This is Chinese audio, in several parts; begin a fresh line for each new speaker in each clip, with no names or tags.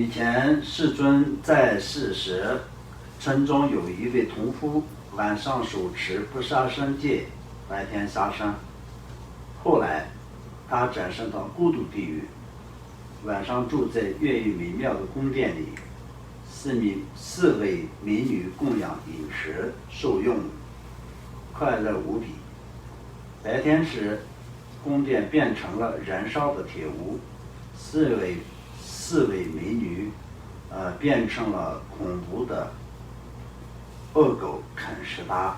以前世尊在世时，城中有一位屠夫，晚上手持不杀生戒，白天杀生。后来他转生到孤独地狱，晚上住在乐狱美妙的宫殿里，四位美女供养饮食受用，快乐无比。白天时，宫殿变成了燃烧的铁屋，四位美女变成了恐怖的恶狗啃食它。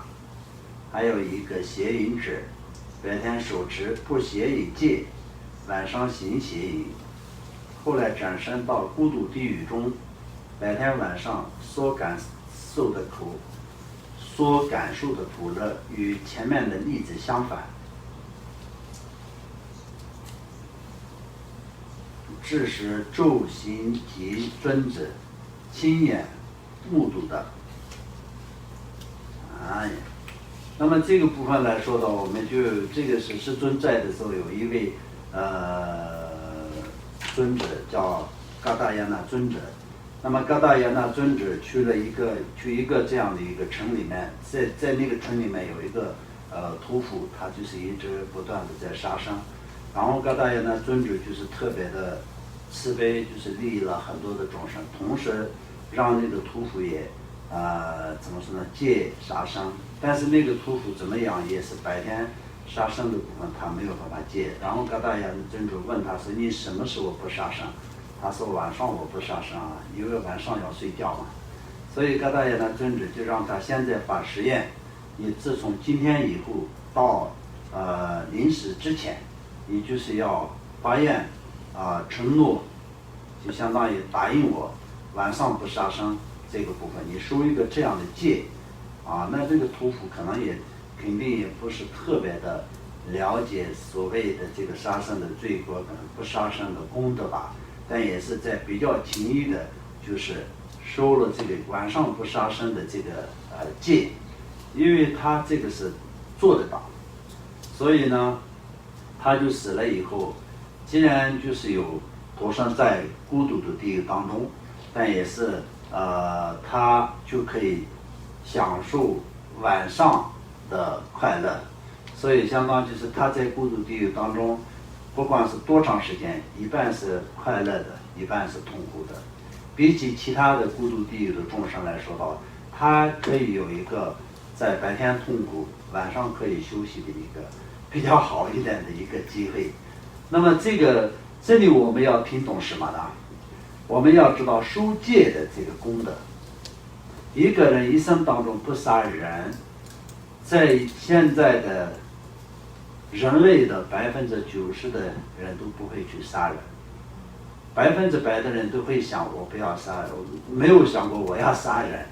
还有一个邪淫者，白天手持不邪淫戒，晚上行邪淫。后来转生到孤独地狱中，白天晚上所感受的苦乐与前面的例子相反。这是咒行及尊者亲眼目睹的。那么这个部分来说的，我们就这个是世尊在的时候，有一位尊者叫嘎达耶那尊者。那么嘎达耶那尊者去一个这样的一个城里面，在那个城里面有一个屠夫，他就是一直不断的在杀生。然后嘎达耶那尊者就是特别的慈悲，就是利益了很多的众生，同时让那个屠夫也怎么说呢，戒杀生。但是那个屠夫怎么样也是白天杀生的部分他没有办法戒。然后嘎达耶那尊者问他说：“你什么时候不杀生？”他说：“晚上我不杀生啊，因为晚上要睡觉嘛。”所以嘎达耶那尊者就让他现在把实验，你自从今天以后到临死之前，你就是要发愿承诺，就相当于答应我晚上不杀生这个部分，你收一个这样的戒那这个屠夫肯定也不是特别的了解所谓的这个杀生的罪过，可能不杀生的功德吧，但也是在比较轻易的，就是收了这个晚上不杀生的这个戒，因为他这个是做得到，所以呢，他就死了以后，既然就是有投生在孤独的地狱当中，但也是他就可以享受晚上的快乐，所以相当就是他在孤独地狱当中，不管是多长时间，一半是快乐的，一半是痛苦的。比起其他的孤独地狱的众生来说到，他可以有一个在白天痛苦，晚上可以休息的一个比较好一点的一个机会。那么这里我们要听懂什么呢？我们要知道受戒的这个功德。一个人一生当中不杀人，在现在的人类的90%的人都不会去杀人，100%的人都会想我不要杀人，没有想过我要杀人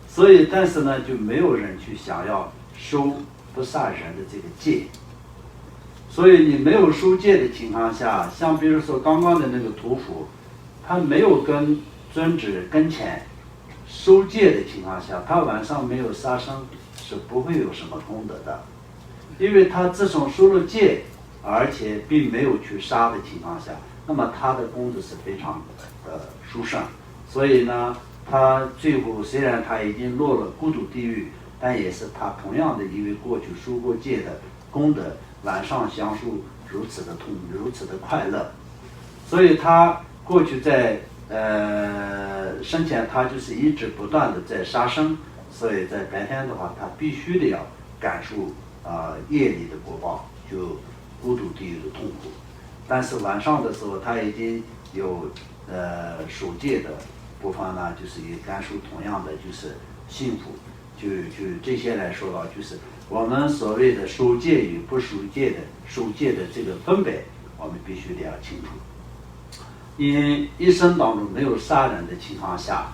所以但是呢，就没有人去想要收不杀人的这个戒。所以你没有收戒的情况下，像比如说刚刚的那个屠夫，他没有跟尊者跟前收戒的情况下，他晚上没有杀生是不会有什么功德的，因为他自从收了戒，而且并没有去杀的情况下，那么他的功德是非常的殊胜。所以呢，他最后虽然他已经落了孤独地狱，但也是他同样的因为过去收过戒的功德，晚上享受如此的痛，如此的快乐。所以他过去在生前他就是一直不断的在杀生，所以在白天的话，他必须得要感受业力的果报，就孤独地狱的痛苦。但是晚上的时候，他已经有守戒的部分呢，就是也感受同样的就是幸福。就这些来说到，就是我们所谓的守戒与不守戒的这个分别，我们必须得要清楚。因一生当中没有杀人的情况下，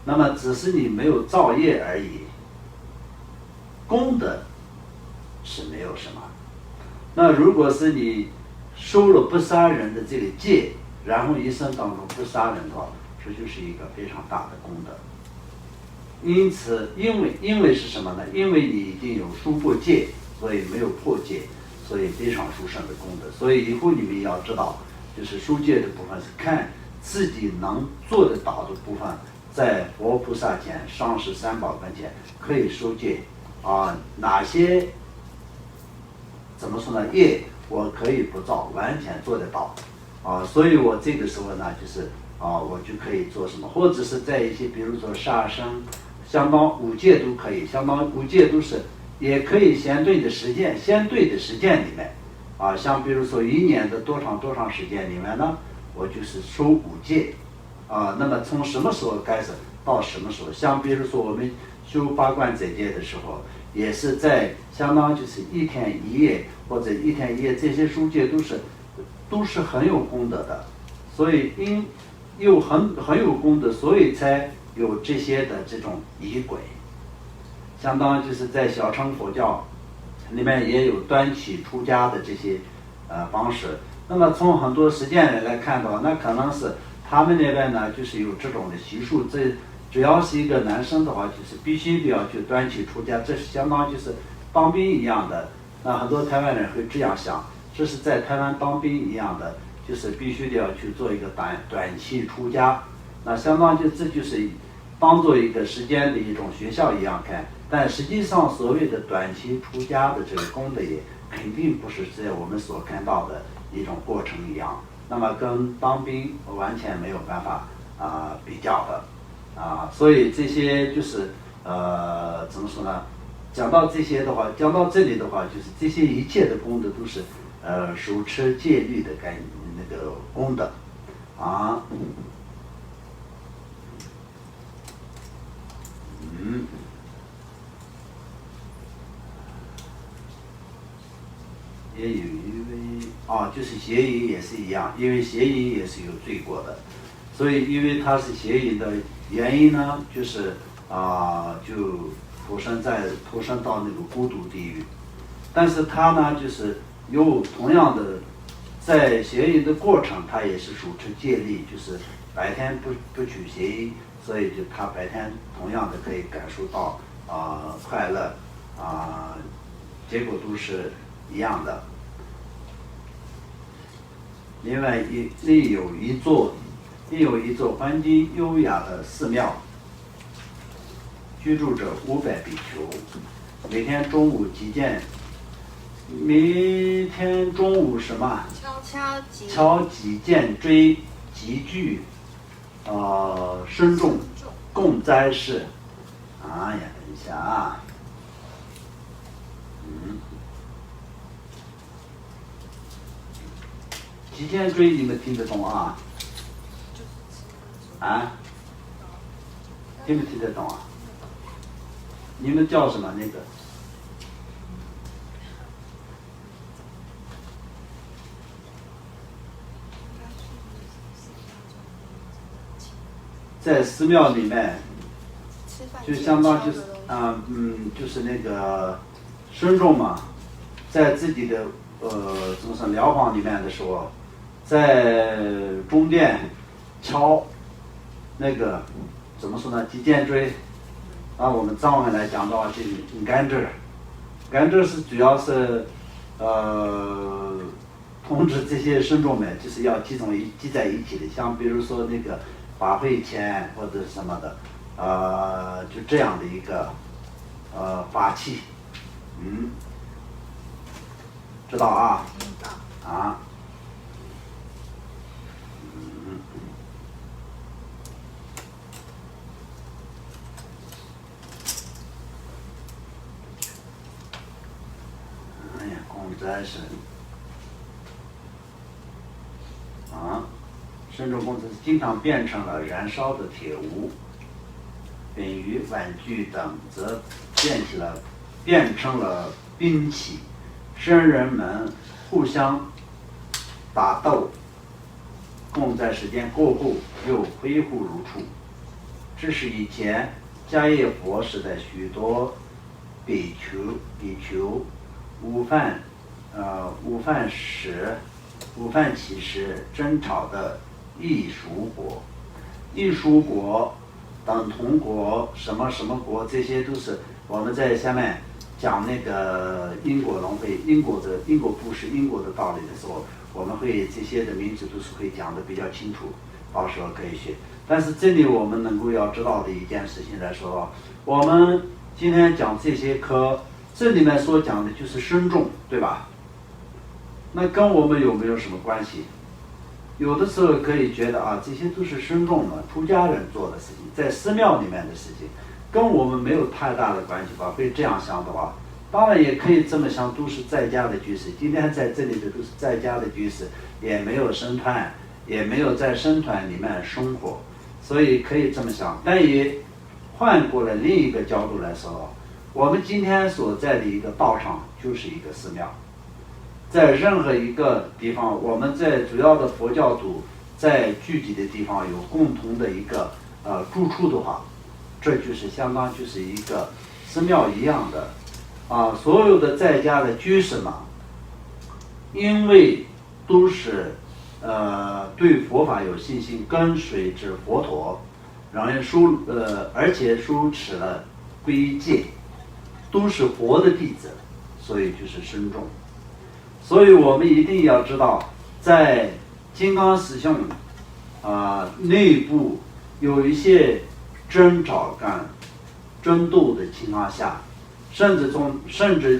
那么只是你没有造业而已，功德是没有什么。那如果是你收了不杀人的这个戒，然后一生当中不杀人的话，这就是一个非常大的功德。因此因为是什么呢？因为你已经有收过戒，所以没有破戒，所以非常殊胜的功德。所以以后你们要知道，就是受戒的部分是看自己能做得到的部分，在佛菩萨前、上师三宝跟前可以受戒哪些怎么说呢？业我可以不造，完全做得到所以我这个时候呢，就是我就可以做什么，或者是在一些比如说杀生，相当五戒都可以，相当五戒都是也可以相对的时间里面像比如说1年的多长时间里面呢，我就是守五戒那么从什么时候开始到什么时候？像比如说我们修八关斋戒的时候，也是在相当就是1天1夜或者1天1夜，这些守戒都是很有功德的，所以又很有功德，所以才有这些的这种仪轨。相当就是在小乘佛教里面也有端起出家的这些方式。那么从很多实践来看的话，那可能是他们那边呢就是有这种的习俗，这只要是一个男生的话，就是必须得要去端起出家，这是相当就是当兵一样的。那很多台湾人会这样想，这是在台湾当兵一样的，就是必须得要去做一个短期出家。那相当于这就是当做一个时间的一种学校一样看，但实际上所谓的短期出家的这个功德也肯定不是在我们所看到的一种过程一样，那么跟当兵完全没有办法比较的所以这些就是怎么说呢？讲到这些的话，讲到这里的话，就是这些一切的功德都是手持戒律的那个功德也有因为就是邪淫也是一样，因为邪淫也是有罪过的，所以因为它是邪淫的原因呢，就是就投生到那个孤独地狱，但是它呢就是有同样的在邪淫的过程，它也是手持戒律，就是白天不取邪淫，所以就他白天同样的可以感受到快乐结果都是一样的。另外另有一座环境优雅的寺庙，居住着500比丘，每天中午什么？敲击剑锥集聚深重共斋事。等一下击剑锥你们听得懂听不听得懂你们叫什么那个？在寺庙里面，就相当就是就是那个僧众嘛，在自己的怎么说疗房里面的时候，在中殿敲那个怎么说呢？击剑锥我们藏文来讲的话，就是甘蔗是主要是通知这些僧众们，就是要集在一起的，像比如说那个法会前或者什么的就这样的一个法器知道共斋是深重共斋经常变成了燃烧的铁屋，本鱼碗具等则变成了兵器，僧人们互相打斗，共斋时间过后又恢复如初。这是以前迦叶佛时代许多比丘午饭起时争吵的异熟国等同国什么什么国，这些都是我们在下面讲那个因果轮回、因果故事、因果的道理的时候，我们会这些的名字都是会讲的比较清楚。到时候可以学。但是这里我们能够要知道的一件事情来说，我们今天讲这些科，这里面所讲的就是身重，对吧？那跟我们有没有什么关系？有的时候可以觉得啊，这些都是身重的出家人做的事情，在寺庙里面的事情，跟我们没有太大的关系吧？会这样想的话，当然也可以这么想，都是在家的居士。今天在这里的都是在家的居士，也没有僧团，也没有在僧团里面生活，所以可以这么想。但也换过了另一个角度来说，我们今天所在的一个道场就是一个寺庙。在任何一个地方，我们在主要的佛教徒在聚集的地方有共同的一个住处的话，这就是相当就是一个寺庙一样的所有的在家的居士嘛，因为都是对佛法有信心，跟随着佛陀，然后而且修持了皈依戒，都是佛的弟子，所以就是身重。所以我们一定要知道，在金刚师兄内部有一些争吵感、争斗的情况下，甚至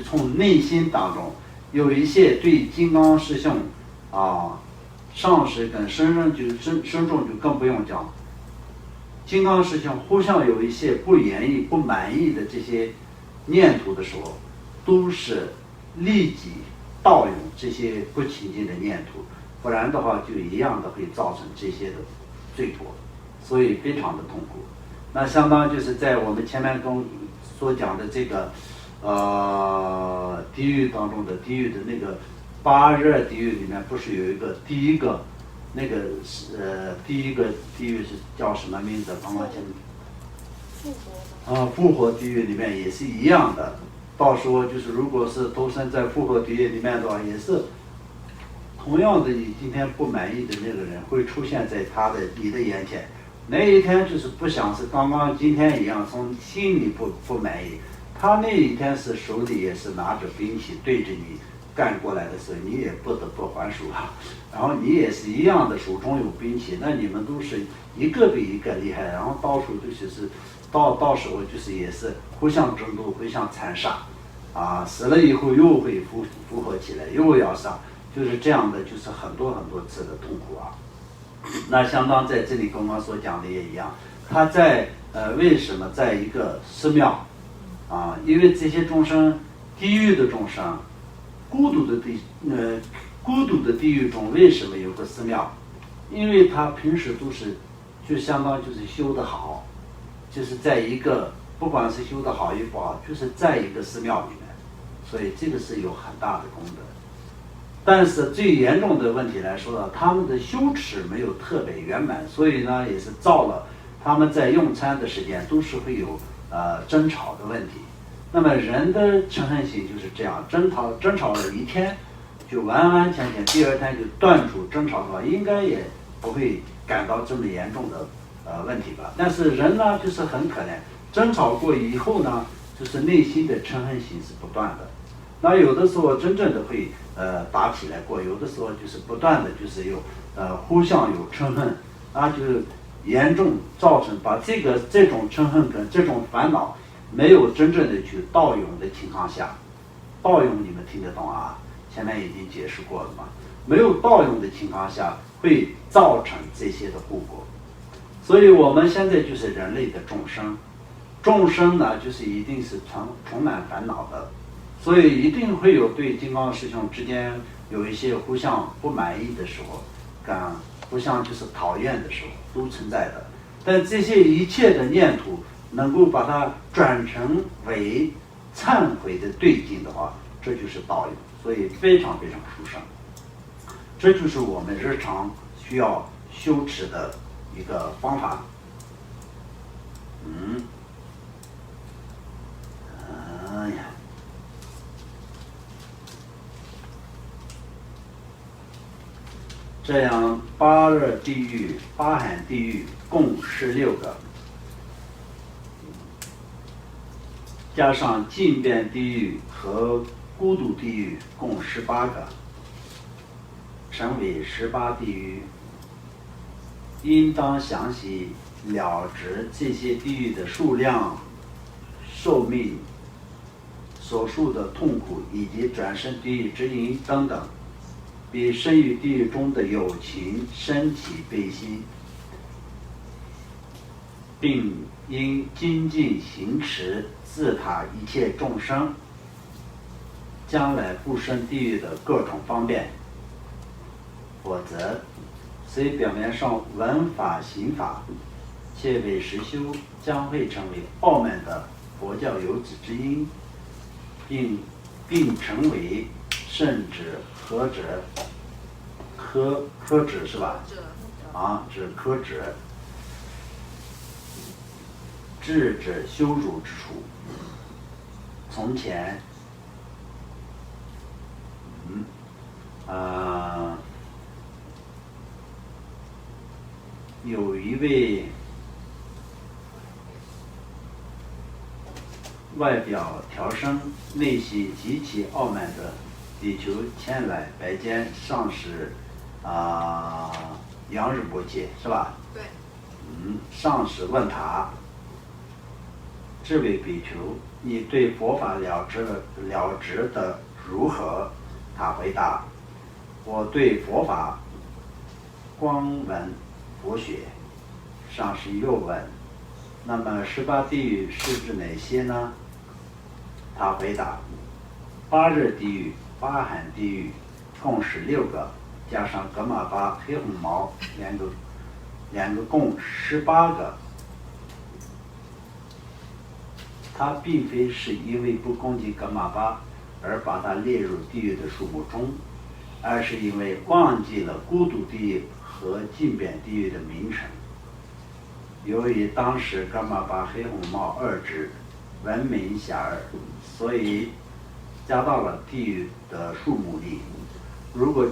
从内心当中有一些对金刚师兄上师跟身重就更不用讲，金刚师兄互相有一些不愿意、不满意的这些念头的时候，都是立即盗用这些不清净的念头，不然的话就一样的会造成这些的罪过，所以非常的痛苦。那相当就是在我们前面所讲的这个地狱当中的地狱的那个8热地狱里面，不是有一个第一个地狱是叫什么名字？刚刚讲复活地狱里面也是一样的。到时候就是如果是投身在复活地狱里面的话，也是同样的，你今天不满意的那个人会出现在你的眼前。那一天就是不像是刚刚今天一样，从心里不满意，他那一天是手里也是拿着兵器对着你干过来的时候，你也不得不还手然后你也是一样的，手中有兵器，那你们都是一个比一个厉害，然后到时候就是到时候就是也是互相争斗、互相残杀死了以后又会复活起来，又要杀，就是这样的，就是很多次的痛苦那相当在这里刚刚所讲的也一样，他在为什么在一个寺庙因为这些众生，地狱的众生，孤独的地狱中为什么有个寺庙？因为他平时都是就相当就是修得好，就是在一个不管是修得好与不好，就是在一个寺庙里面，所以这个是有很大的功德。但是最严重的问题来说呢，他们的修持没有特别圆满，所以呢也是造了他们在用餐的时间都是会有争吵的问题。那么人的嗔恨心就是这样，争吵了一天就完全第二天就断除争吵的话，应该也不会感到这么严重的问题吧。但是人呢就是很可怜，争吵过以后呢，就是内心的嗔恨心是不断的。那有的时候真正的会打起来过，有的时候就是不断的就是有互相有嗔恨，就是严重造成把这种嗔恨跟这种烦恼没有真正的去盗用的情况下，盗用你们听得懂前面已经解释过了嘛，没有盗用的情况下会造成这些的后果。所以我们现在就是人类的众生呢就是一定是充满烦恼的，所以一定会有对金刚师兄之间有一些互相不满意的时候，互相就是讨厌的时候都存在的。但这些一切的念头能够把它转成为忏悔的对境的话，这就是道理，所以非常殊胜。这就是我们日常需要修持的一个方法。这样8热地狱、8寒地狱共16个，加上近变地狱和孤独地狱共18个，成为18地狱。应当详细了知这些地狱的数量、寿命、所受的痛苦以及转生地狱之因等等，比生于地狱中的有情身体悲心，并应精进行持，自他一切众生将来不生地狱的各种方便。否则，虽表面上闻法行法，却为实修，将会成为傲慢的佛教有子之因，并成为圣者、和者、科指是吧？指科指，智者羞辱之处。从前，有一位外表调生、内心极其傲慢的比丘前来拜见上师杨日波切，是吧？
对。
上师问他：“这位比丘，你对佛法了知的如何？”他回答：“我对佛法光闻佛学。”上师又问：“那么18地狱是指哪些呢？”他回答：8热地狱、8寒地狱共16个，加上格玛巴、黑红毛两个共18个。他并非是因为不攻击格玛巴而把它列入地狱的数目中，而是因为忘记了孤独地狱和近边地狱的名称。由于当时格玛巴、黑红毛二支闻名遐迩，所以加到了地狱的数目里。如果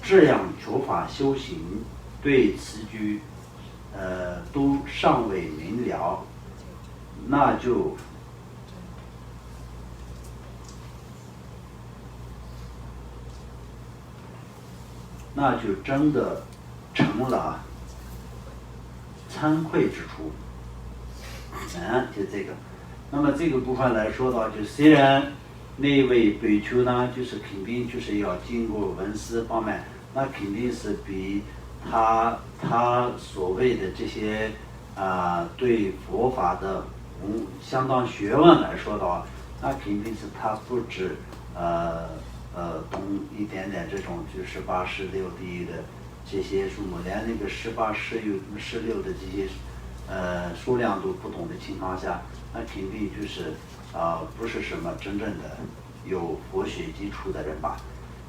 这样求法修行，对此句都尚未明了，那就真的成了惭愧之处。就这个。那么这个部分来说到，就虽然那位比丘呢，就是肯定就是要经过闻思方面，那肯定是比他所谓的这些对佛法的相当学问来说的话，那肯定是他不止懂一点点这种就18、16地狱的这些数目，连那个18、16的这些数量都不懂的情况下，那肯定就是不是什么真正的有佛学基础的人吧。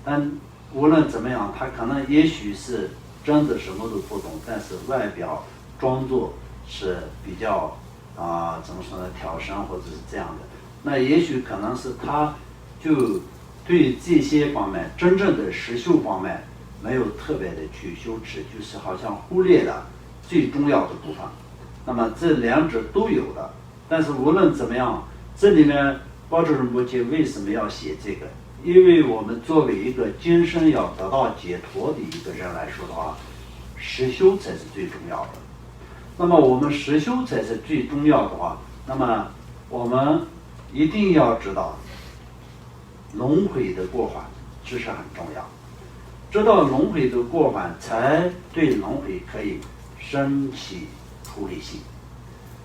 但无论怎么样，他可能也许是真的什么都不懂，但是外表装作是比较怎么说呢，调身或者是这样的。那也许可能是他就对这些方面真正的实修方面没有特别的去修持，就是好像忽略了最重要的部分。那么这两者都有的，但是无论怎么样，这里面宝珠仁波切为什么要写这个？因为我们作为一个今生要得到解脱的一个人来说的话，实修才是最重要的。那么我们实修才是最重要的话，那么我们一定要知道轮回的过患，这是很重要。知道轮回的过患，才对轮回可以升起处理性。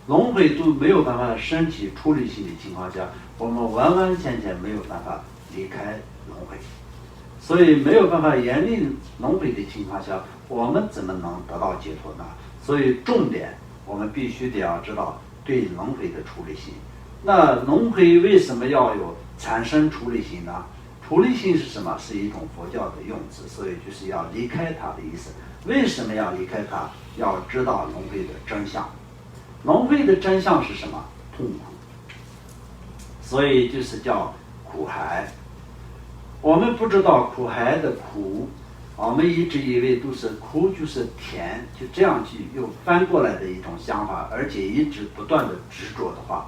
轮回都没有办法升起处理性的情况下，我们完完全全没有办法离开轮回。所以没有办法严令轮回的情况下，我们怎么能得到解脱呢？所以重点我们必须得要知道对轮回的处理性。那轮回为什么要有产生处理性呢？处理性是什么？是一种佛教的用词，所以就是要离开它的意思。为什么要离开它？要知道轮回的真相。轮回的真相是什么？痛苦。所以就是叫苦海。我们不知道苦海的苦，我们一直以为都是苦就是甜，就这样去又翻过来的一种想法，而且一直不断的执着的话，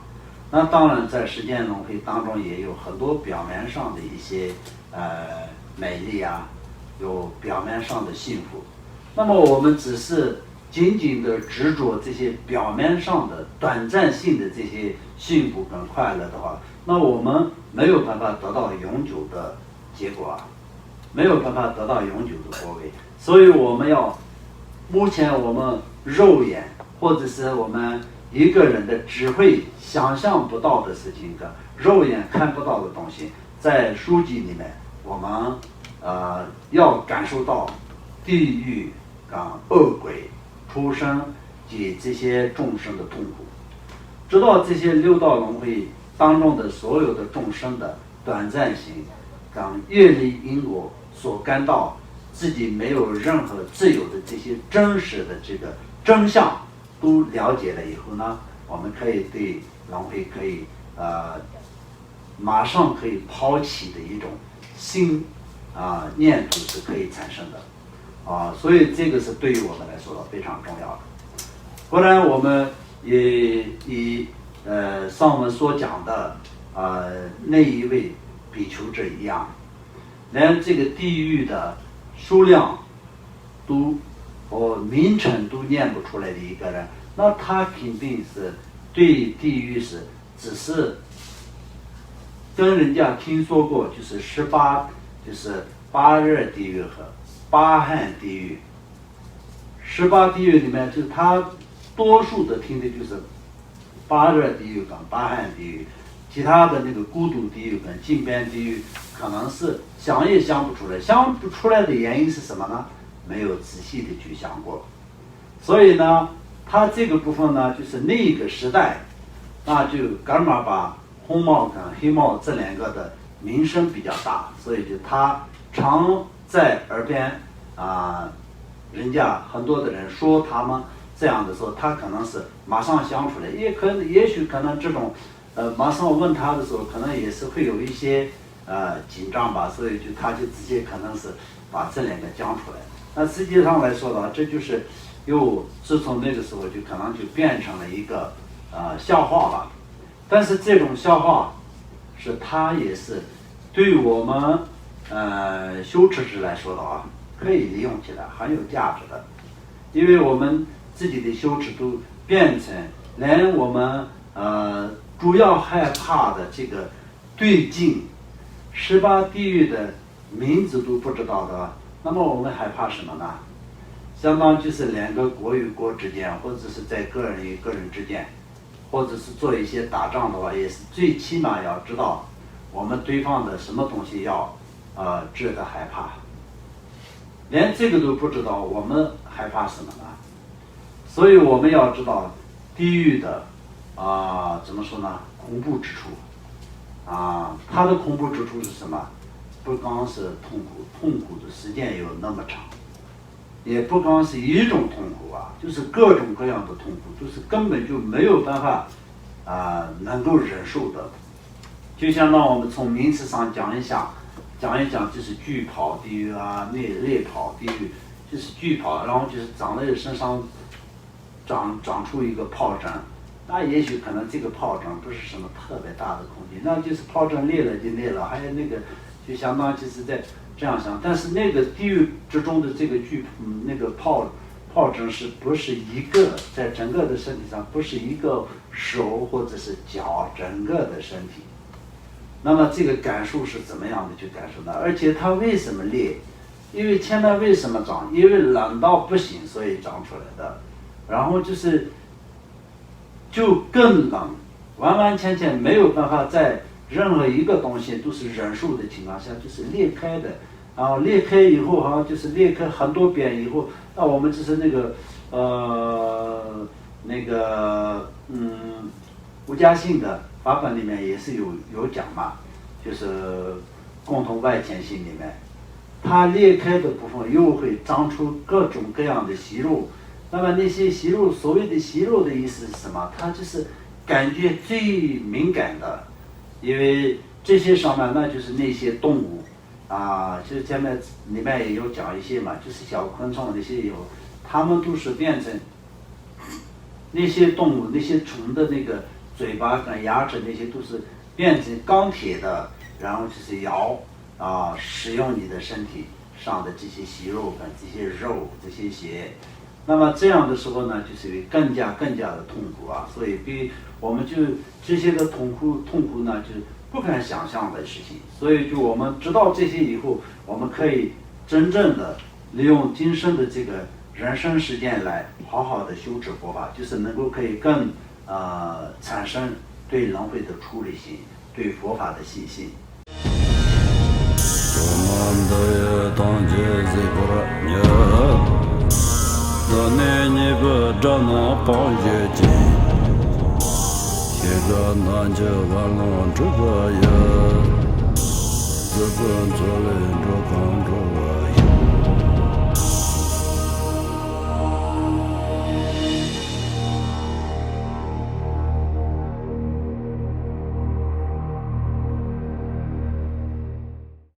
那当然在时间轮回当中也有很多表面上的一些美丽啊，有表面上的幸福。那么我们只是仅仅的执着这些表面上的短暂性的这些幸福跟快乐的话，那我们没有办法得到永久的结果啊，没有办法得到永久的果位。所以我们要，目前我们肉眼或者是我们一个人的只会想象不到的事情跟肉眼看不到的东西，在书籍里面我们要感受到地狱啊、恶鬼、畜生及这些众生的痛苦，知道这些六道轮回当中的所有的众生的短暂性，跟业力因果所感到自己没有任何自由的这些真实的这个真相都了解了以后呢，我们可以对轮回可以马上可以抛弃的一种新念头是可以产生的所以这个是对于我们来说非常重要的。不然我们也以上文所讲的那一位比丘者一样，连这个地狱的数量都名称都念不出来的一个人，那他肯定是对地狱是只是跟人家听说过，就是就是八热地狱和八寒地狱。18地狱里面，就是他多数的听的就是八热地狱跟八寒地狱，其他的那个孤独地狱跟禁边地狱，可能是想也想不出来。想不出来的原因是什么呢？没有仔细的去想过。所以呢，他这个部分呢，就是那个时代，那就干嘛把红帽跟黑帽这两个的名声比较大，所以就他常在耳边人家很多的人说他们这样的时候，他可能是马上想出来，也许可能这种马上问他的时候，可能也是会有一些紧张吧，所以他就直接可能是把这两个讲出来。那实际上来说的话，这就是自从那个时候就可能就变成了一个笑话吧。但是这种笑话是它也是对于我们修持者来说的话，可以利用起来，很有价值的。因为我们自己的修持都变成连我们主要害怕的这个对境18地狱的名字都不知道的，那么我们害怕什么呢？相当就是两个国与国之间，或者是在个人与个人之间，或者是做一些打仗的话，也是最起码要知道我们对方的什么东西要值得害怕。连这个都不知道，我们害怕什么呢？所以我们要知道地狱的怎么说呢？恐怖之处它的恐怖之处是什么？不光是痛苦，痛苦的时间有那么长，也不光是一种痛苦就是各种各样的痛苦，就是根本就没有办法能够忍受的。就像让我们从名词上讲一讲，就是巨跑地狱猎跑地狱，就是巨跑，然后就是长在身上长出一个疱疹，那也许可能这个疱疹不是什么特别大的空间，那就是疱疹裂了就裂了，还有那个就相当就是在这样想。但是那个地狱之中的这个那个疱疹是不是一个在整个的身体上，不是一个手或者是脚，整个的身体。那么这个感受是怎么样的去感受呢？而且它为什么裂？因为前面为什么长？因为冷到不行，所以长出来的。然后就更冷，完完全全没有办法在任何一个东西都是忍受的情况下，就是裂开的。然后裂开以后，好像就是裂开很多遍以后，那我们就是无家性的法本里面也是有讲嘛，就是共同外显性里面，它裂开的部分又会长出各种各样的息肉。那么那些息肉，所谓的息肉的意思是什么？它就是感觉最敏感的，因为这些上面那就是那些动物就是前面里面也有讲一些嘛，就是小昆虫那些它们都是变成那些动物那些虫的那个嘴巴跟牙齿那些都是变成钢铁的，然后就是咬使用你的身体，上的这些息肉跟这些肉这些血。那么这样的时候呢，就是更加的痛苦啊，所以比我们就这些的痛苦呢，就是不可能想象的事情。所以就我们知道这些以后，我们可以真正的利用今生的这个人生时间来好好的修持佛法，就是能够可以更产生对轮回的处理性，对佛法的信心。
自本作人着空着